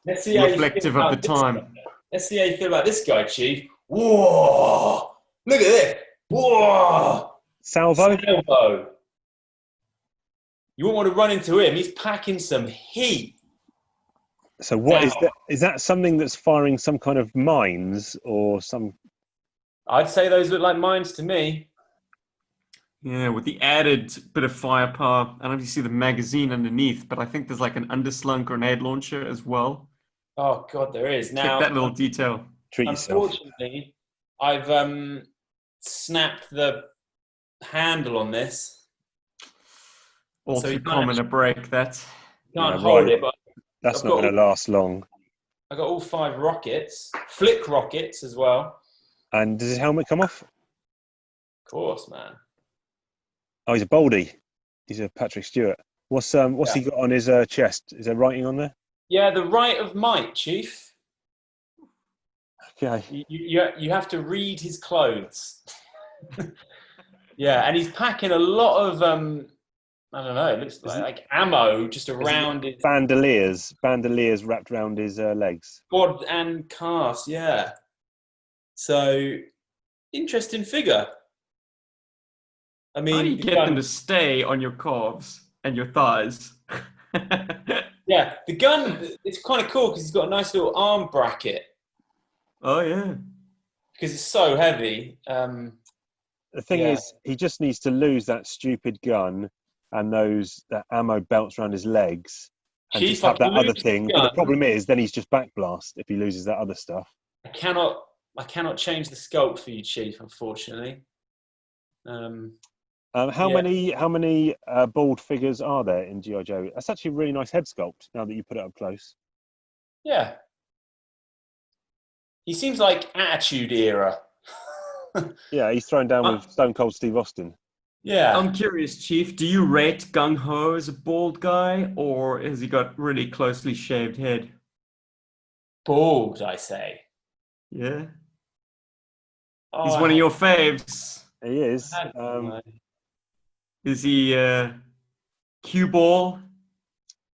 Let's see reflective of the time. Let's see how you feel about this guy, Chief. Whoa! Look at this. Whoa! Salvo. You won't want to run into him. He's packing some heat. So what is that? Is that something that's firing some kind of mines or some? I'd say those look like mines to me. Yeah, with the added bit of firepower. I don't know if you see the magazine underneath, but I think there's like an underslung grenade launcher as well. Oh God, there is. Keep Now, that little detail. Treat yourself. unfortunately, I've snapped the handle on this, All so you too can't common a break, that. Yeah, hold right. it. But That's I've not got going to last long. I got all 5 rockets, flick rockets as well. And does his helmet come off? Of course, man. Oh, he's a Baldy. He's a Patrick Stewart. What's Yeah. he got on his chest? Is there writing on there? Yeah, the right of might, Chief. Okay. You have to read his clothes. Yeah, and he's packing a lot of I don't know. It looks like ammo just around his Bandoliers wrapped around his legs. quad and calves. Yeah. So interesting figure. I How do mean, you get them to stay on your calves and your thighs? yeah, the gun. It's kind of cool because he's got a nice little arm bracket Oh, yeah. because it's so heavy. The thing Yeah. is, he just needs to lose that stupid gun and that ammo belts around his legs, and Chief, just I have can that other lose the thing. But the gun. problem is, then he's just backblast if he loses that other stuff. I cannot change the sculpt for you, Chief. Unfortunately. How Yeah. many bald figures are there in G.I. Joe? That's actually a really nice head sculpt. Now that you put it up close. Yeah. He seems like Attitude Era. Yeah, he's thrown down with Stone Cold Steve Austin. Yeah. I'm curious, Chief, do you rate Gung Ho as a bald guy, or has he got really closely shaved head? Bald, I say. Yeah. Oh, He's one of your faves. He is. Is he cue ball,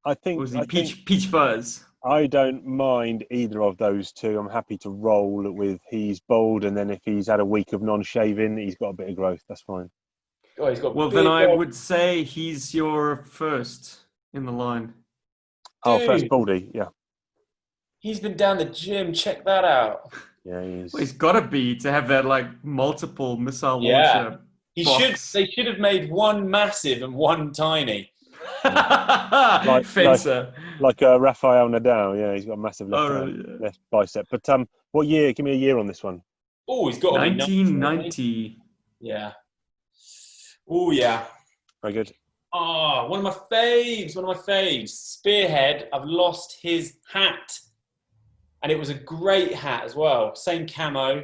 I or think. is he peach fuzz? I don't mind either of those two. I'm happy to roll with he's bald, and then if he's had a week of non-shaving, he's got a bit of growth. That's fine. Oh, he's got Well, then I would say he's your first in the line. Oh, first Dude. baldy, yeah. He's been down the gym. Check that out. Yeah, he is. Well, he's got to be to have that like multiple missile Yeah. launcher He box. They should have made one massive and one tiny. Fencer. Like Rafael Nadal, yeah, he's got a massive left bicep. But what year? Give me a year on this one. Oh, he's got to be 1990. Yeah. Oh, yeah. Very good. Oh, one of my faves. Spearhead. I've lost his hat. And it was a great hat as well. Same camo.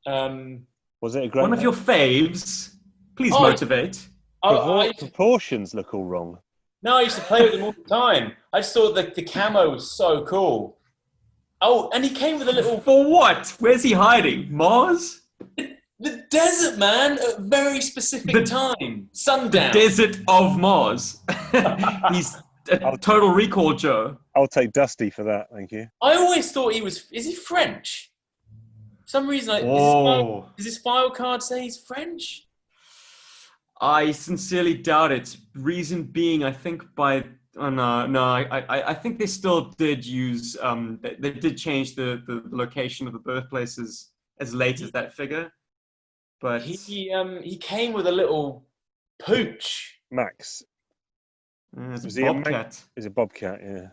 Was it a great One of your faves? Please motivate. Proportions look all wrong. No, I used to play with them all the time. I just thought the camo was so cool. Oh, and he came with a little... For what? Where's he hiding? Mars? The desert, man, at a very specific time. Sundown. The desert of Mars. He's a Total Recall Joe. I'll take Dusty for that, thank you. I always thought he was... Is he French? For some reason, does his file card say he's French? I sincerely doubt it. Reason being, I think I think they still did use, they did change the location of the birthplaces as late as that figure. But he came with a little pooch. Max. It's a bobcat. It's a bobcat, yeah.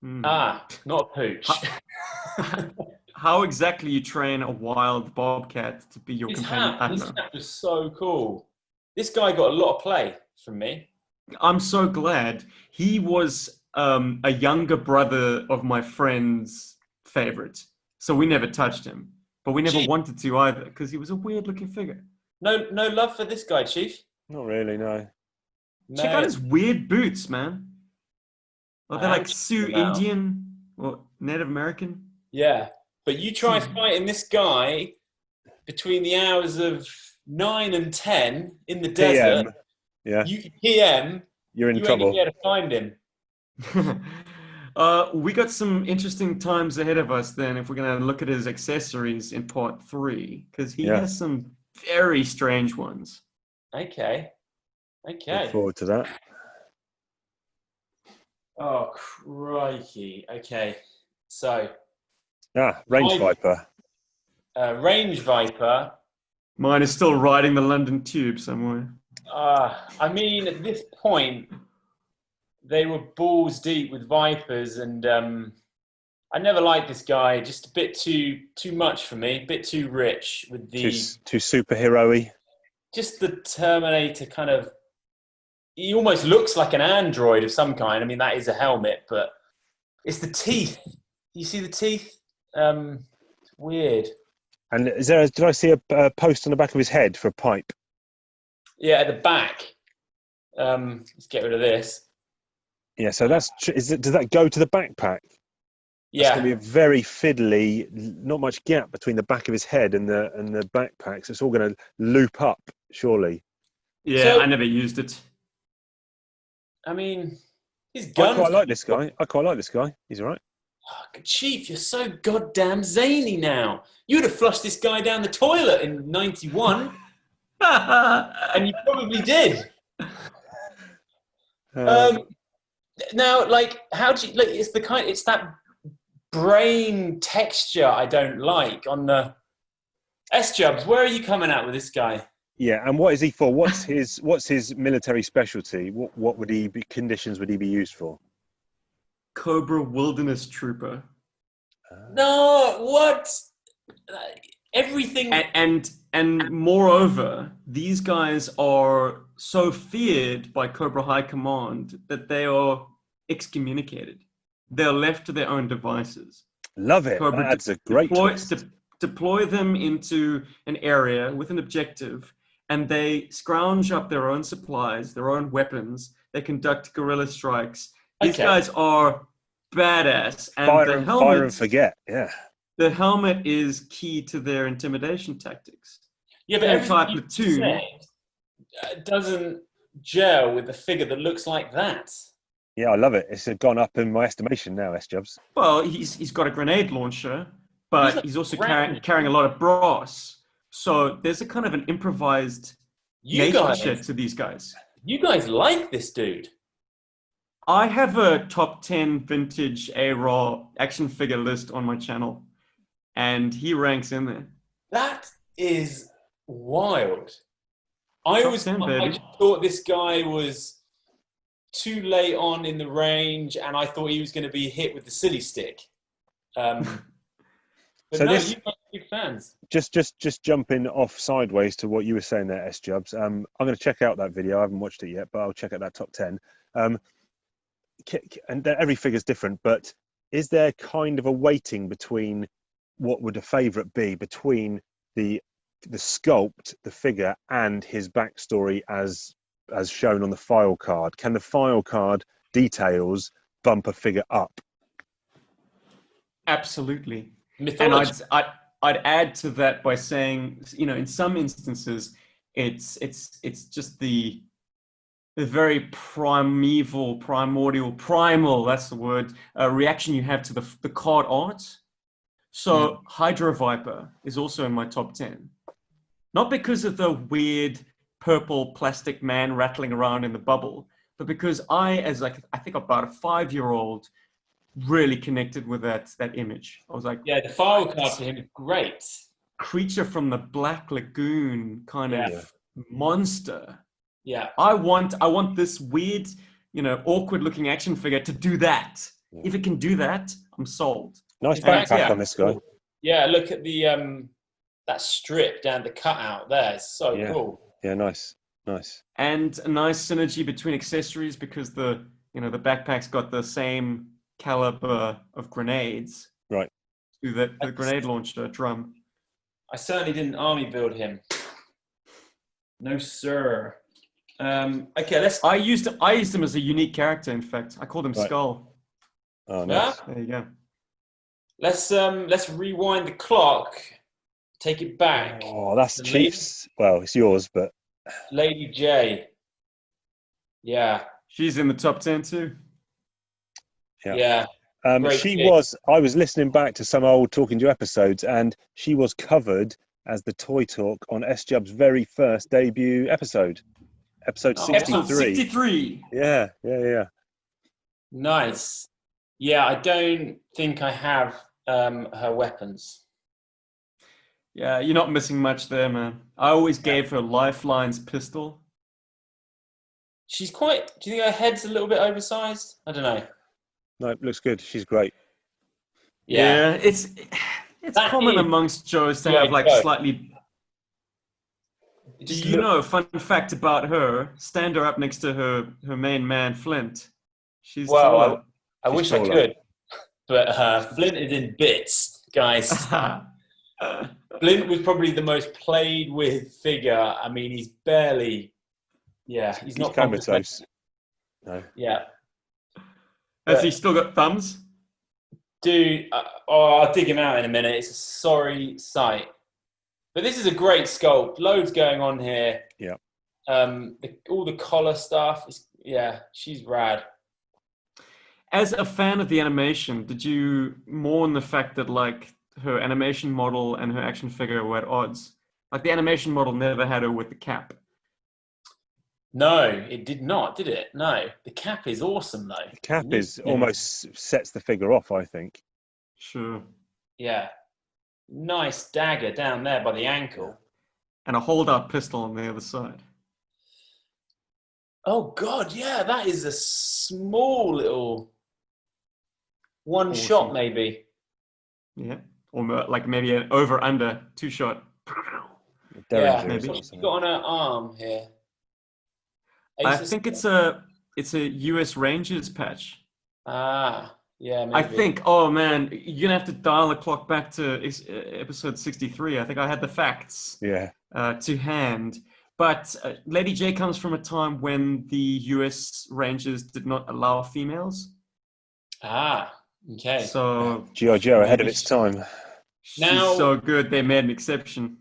Not a pooch. How exactly you train a wild bobcat to be your companion? His hat was so cool. This guy got a lot of play from me. I'm so glad. He was a younger brother of my friend's favorite. So we never touched him. But we never wanted to either, because he was a weird-looking figure. No love for this guy, Chief? Not really, no. Check out his weird boots, man. Are they like Sioux Indian or Native American? Yeah. But you try fighting this guy between the hours of 9 and 10 in the desert. Yeah. You're in trouble. You ain't gonna be able to find him. We got some interesting times ahead of us then if we're going to look at his accessories in part 3, because he has some very strange ones. Okay. Look forward to that. Oh, crikey. Okay. So. Range Viper. Range Viper. Mine is still riding the London Tube somewhere. I mean, at this point, they were balls deep with Vipers, and I never liked this guy. Just a bit too much for me. A bit too rich with Too the superhero-y. just the Terminator kind of. He almost looks like an android of some kind. I mean, that is a helmet, but it's the teeth. You see the teeth? It's weird. And did I see a post on the back of his head for a pipe? Yeah, at the back. Let's get rid of this. Yeah, so does that go to the backpack? It's going to be Yeah. a very fiddly, not much gap between the back of his head and the backpack. So it's all going to loop up, surely. Yeah, So- I never used it. I mean, his I guns. quite like this guy. He's all right. Oh, Chief, you're so goddamn zany now. You'd have flushed this guy down the toilet in '91, and you probably did. Now, like, how do you like? It's that brain texture I don't like on the S-Jubs. Where are you coming at with this guy? Yeah, and what is he for? What's his military specialty? What would he be? Conditions would he be used for? Cobra Wilderness Trooper. No, what? Everything. And moreover, these guys are so feared by Cobra High Command that they are excommunicated. They're left to their own devices. Love it. Cobra That's a great twist. deploy them into an area with an objective, and they scrounge up their own supplies, their own weapons. They conduct guerrilla strikes. These Okay. guys are badass, and Fire the and helmet, forget. Yeah. the helmet is key to their intimidation tactics. Yeah, but Their everything entire you platoon. said doesn't gel with a figure that looks like that. Yeah, I love it. It's gone up in my estimation now, S-Jubs. Well, he's got a grenade launcher, but like he's also grounded. carrying a lot of brass. So there's a kind of an improvised You nature guys, to these guys. you guys like this dude. I have a top 10 vintage A-Raw action figure list on my channel, and he ranks in there. That is wild. I Top always 10, I baby. just thought this guy was too late on in the range, and I thought he was going to be hit with the silly stick. But So no, this- you guys are big fans. Just jumping off sideways to what you were saying there, S-Jubs. I'm going to check out that video. I haven't watched it yet, but I'll check out that top 10. And every figure's different, but is there kind of a weighting between what would a favourite be between the sculpt, the figure, and his backstory as shown on the file card? Can the file card details bump a figure up? Absolutely. And Mythology. I'd add to that by saying, in some instances, it's just the very primal, that's the word, reaction you have to the card art. So Hydra Viper is also in my top 10. Not because of the weird purple plastic man rattling around in the bubble, but because I think about a 5-year-old, really connected with that image. I was like, Yeah, the file card for him is great. creature from the Black Lagoon kind of monster. Yeah. I want this weird, awkward looking action figure to do that. Yeah. If it can do that, I'm sold. Nice Exactly. backpack on this guy. Yeah, look at the that strip down the cutout there. It's so Yeah. cool. Yeah, nice. And a nice synergy between accessories because the backpack's got the same caliber of grenades. Right. To the grenade launcher drum. I certainly didn't army build him. No, sir. Okay, let's. I used him as a unique character. In fact, I called him Right. Skull. Oh, nice. There you go. Let's rewind the clock. Take it back. Oh, that's The Chiefs. Well, it's yours, but Lady J. Yeah. She's in the top 10 too. Yeah. Yeah. Great she pick. was. I was listening back to some old Talking to episodes, and she was covered as the Toy Talk on S-Jub's very first debut episode, episode 63. Episode 63. Yeah. Nice. Yeah, I don't think I have her weapons. Yeah, you're not missing much there, man. I always gave her Lifeline's pistol. she's quite. Do you think her head's a little bit oversized? I don't know. No, it looks good. She's great. Yeah, it's That common is- amongst Joes to Yeah, have like Joe. slightly. It Do just you look- know a fun fact about her? Stand her up next to her main man Flint. She's Well, taller. I She's wish I taller. could, but Flint is in bits, guys. Flint was probably the most played with figure. I mean, he's barely. Yeah, he's not comatose. No. Yeah, Has but- he still got thumbs? dude. I'll dig him out in a minute. It's a sorry sight. But this is a great sculpt. Loads going on here. Yeah. All the collar stuff. She's rad. As a fan of the animation, did you mourn the fact that like her animation model and her action figure were at odds? Like the animation model never had her with the cap. No, it did not, did it? No. The cap is awesome, though. The cap is almost sets the figure off, I think. Sure. Yeah. Nice dagger down there by the ankle. And a hold-out pistol on the other side. Oh, God, yeah, that is a small little one Awesome. shot, maybe. Yeah. Or like maybe an over-under 2-shot. Derringer What's or she something. got on her arm here? I Ace of think it's a US Rangers patch. Yeah, maybe. I think, oh man, you're gonna have to dial the clock back to episode 63. I think I had the facts Yeah. to hand. But Lady J comes from a time when the US Rangers did not allow females. Okay. So G.I. Joe ahead of maybe its time. she's Now- so good they made an exception.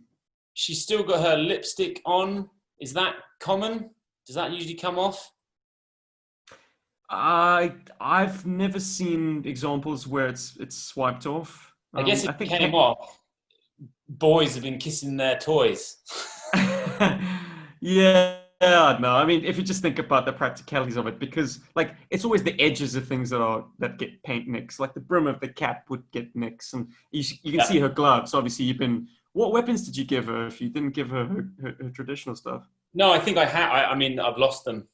She's still got her lipstick on. Is that common? Does that usually come off? I've never seen examples where it's swiped off. I guess I it think came off. Boys have been kissing their toys. Yeah, no. I mean, if you just think about the practicalities of it, because like it's always the edges of things that get paint nicks. Like the brim of the cap would get nicks, and you can see her gloves. Obviously, you've been. What weapons did you give her if you didn't give her her traditional stuff? No, I think I had. I mean, I've lost them.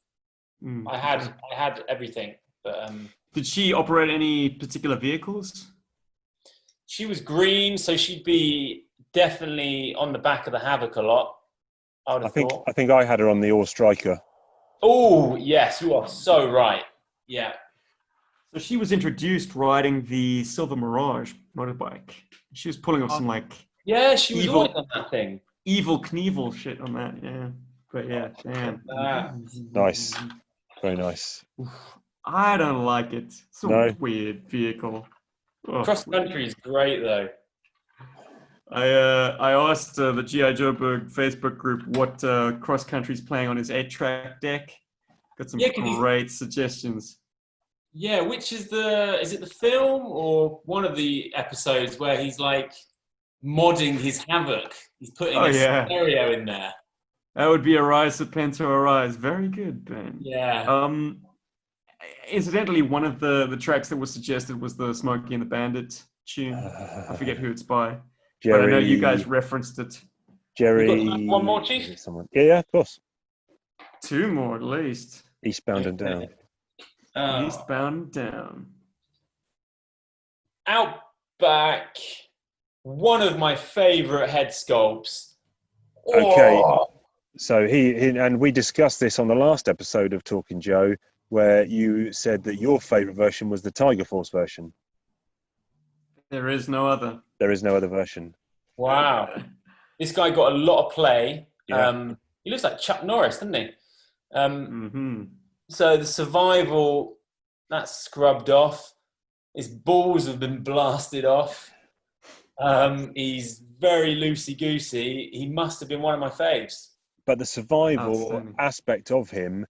Mm. I had everything, but Did she operate any particular vehicles? she was green, so she'd be definitely on the back of the Havoc a lot. I would have thought. I think I had her on the All Striker. Oh yes, you are so right. Yeah. So she was introduced riding the Silver Mirage motorbike. She was pulling off some like Yeah, she was Evil. always on that thing. evil Knievel shit on that. Yeah, but yeah, damn. Nice. Very nice. I don't like it. It's a No? weird vehicle. Oh. Cross country is great though. I asked the G.I. Joe Berg Facebook group what cross country's playing on his 8-track deck. Got some Yeah, 'cause he's- great suggestions. Yeah, which is it the film or one of the episodes where he's like modding his Havoc? He's putting Oh, a yeah. stereo in there. That would be Arise, Serpento Arise. Very good, Ben. Yeah. Incidentally, one of the tracks that was suggested was the Smokey and the Bandit tune. I forget who it's by, but I know you guys referenced it. Jerry. You got one more, Chief? Someone. Yeah, of course. 2 more at least. Eastbound and Down. Eastbound and Down. Outback, one of my favourite head sculpts. Okay. Oh, So he and we discussed this on the last episode of Talking Joe, where you said that your favourite version was the Tiger Force version. There is no other. There is no other version. wow. This guy got a lot of play. Yeah. He looks like Chuck Norris, doesn't he? Mm-hmm. So the survival, that's scrubbed off. His balls have been blasted off. He's very loosey-goosey. He must have been one of my faves. But the survival Outstanding. aspect of him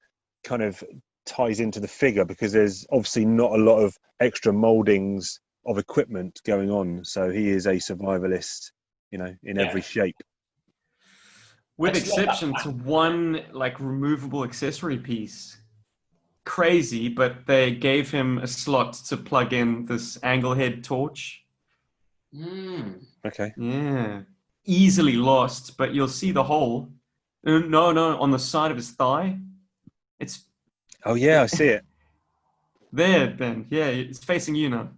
kind of ties into the figure because there's obviously not a lot of extra mouldings of equipment going on. So he is a survivalist, in every shape. With I just love exception that to one like removable accessory piece. Crazy, but they gave him a slot to plug in this angle head torch. Okay. Yeah. Easily lost, but you'll see the hole. No, on the side of his thigh. It's Oh yeah, I see it. There, Ben. Yeah, it's facing you now.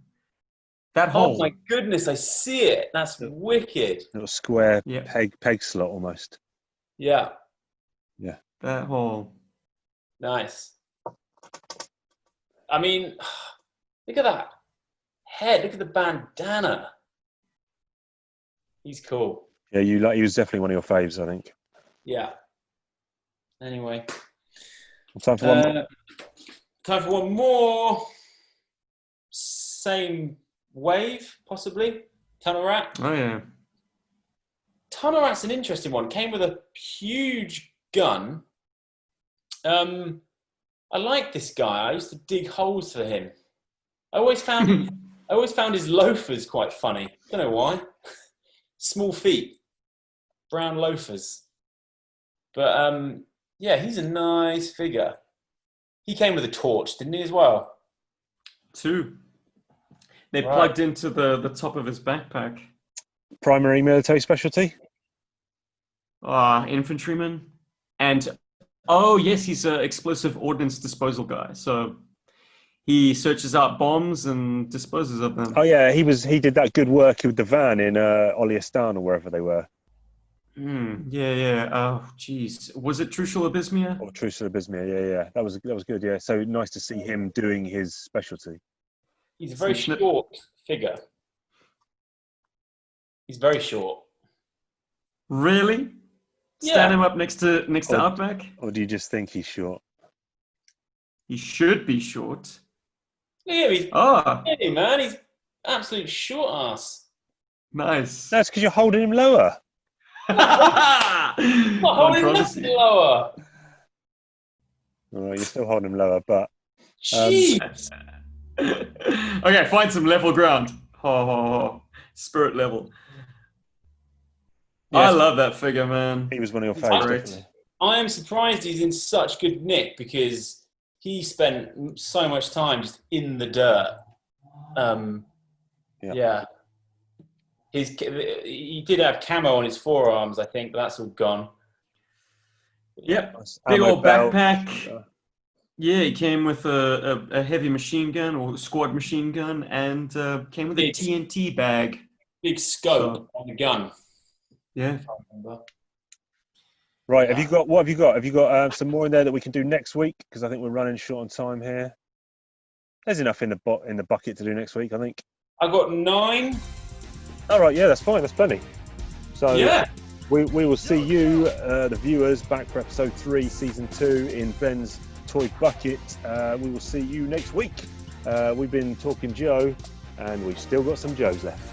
That Oh hole. my goodness, I see it. That's wicked. Little square Yeah. peg slot almost. Yeah, Yeah. That hole. nice. I mean, look at that head. Look at the bandana. He's cool. Yeah, he was definitely one of your faves, I think. Yeah. Anyway, Time for one more. time for one more. Same wave, possibly. Tunnel Rat. Oh yeah. Tunnel Rat's an interesting one. Came with a huge gun. I like this guy. I used to dig holes for him. I always found his loafers quite funny. Don't know why. Small feet, brown loafers. But yeah, he's a nice figure. He came with a torch, didn't he, as well? 2. They Right. plugged into the top of his backpack. Primary military specialty? Infantryman. And, oh yes, he's an explosive ordnance disposal guy. So he searches out bombs and disposes of them. Oh yeah, he did that good work with the van in Oliestan or wherever they were. Yeah. Oh, geez. Was it Trucial Abysmia? Or Trucial Abysmia, yeah. That was good, yeah. So nice to see him doing his specialty. He's a very short figure. He's very short. Really? Yeah. Stand him up next to Outback? Or do you just think he's short? He should be short. Yeah, he's hey, man. He's absolute short ass. Nice. That's because you're holding him lower. Controversy. Lower. All right, you're still holding him lower, but Jeez. Okay, find some level ground. Spirit level. Yes. I love that figure, man. he was one of your favourites, great. definitely. I am surprised he's in such good nick because he spent so much time just in the dirt. Yeah. He did have camo on his forearms, I think, but that's all gone. Yep. Nice. Big Ammo old belt. backpack. Yeah, he came with a heavy machine gun or squad machine gun and came with a Big. TNT bag. Big scope on the gun. Yeah. I can't remember. Right, what have you got? Have you got some more in there that we can do next week? Because I think we're running short on time here. There's enough in the bucket to do next week, I think. I got 9. All right, yeah, that's fine. That's plenty. So Yeah. we will see you, the viewers, back for episode 3, season 2 in Ben's Toy Bucket. We will see you next week. We've been talking Joe, and we've still got some Joes left.